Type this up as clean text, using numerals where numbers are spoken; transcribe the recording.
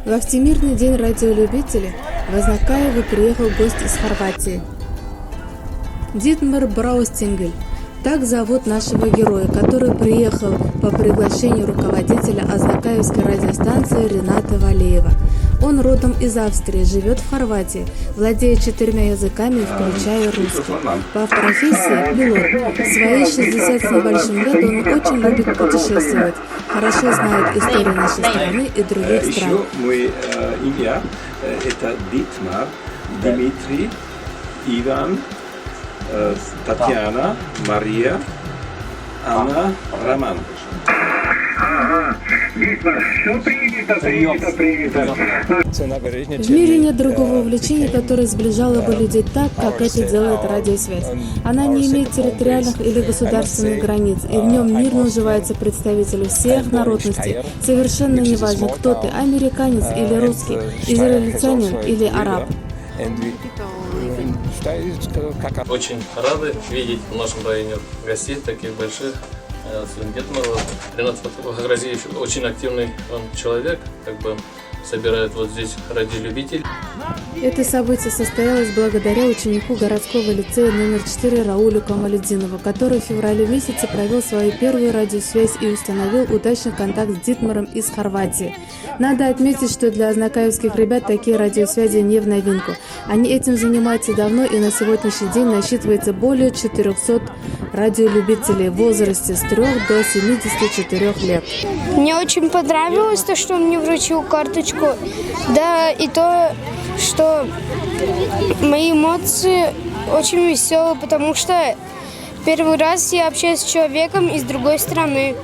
Во Всемирный день радиолюбителей в Азнакаево приехал гость из Хорватии. Дитмар Браустингель. Так зовут нашего героя, который приехал по приглашению руководителя Азнакаевской радиостанции Рената Валеева. Он родом из Австрии, живет в Хорватии, владеет 4 языками, включая русский. По профессии – пилот. В свои 60 с небольшим лет он очень любит путешествовать, хорошо знает историю нашей страны и других стран. Еще мой имя – это Дитмар, Дмитрий, Иван, Татьяна, Мария, Анна, Роман. В мире нет другого увлечения, которое сближало бы людей так, как это делает радиосвязь. Она не имеет территориальных или государственных границ, и в нем мирно уживаются представители всех народностей. Совершенно неважно, кто ты – американец или русский, израильтянин или араб. Очень рады видеть в нашем районе гостей таких больших. Сын Дитмара, Ренат Вагразиевич, очень активный он человек, собирает вот здесь радиолюбителей. Это событие состоялось благодаря ученику городского лицея номер 4 Раулю Камалетдинову, который в феврале месяце провел свою первую радиосвязь и установил удачный контакт с Дитмаром из Хорватии. Надо отметить, что для азнакаевских ребят такие радиосвязи не в новинку. Они этим занимаются давно, и на сегодняшний день насчитывается более 400 радиолюбителей в возрасте с 3 до 74 лет. Мне очень понравилось то, что он мне вручил карточку, да и то, что мои эмоции очень веселые, потому что первый раз я общаюсь с человеком из другой страны.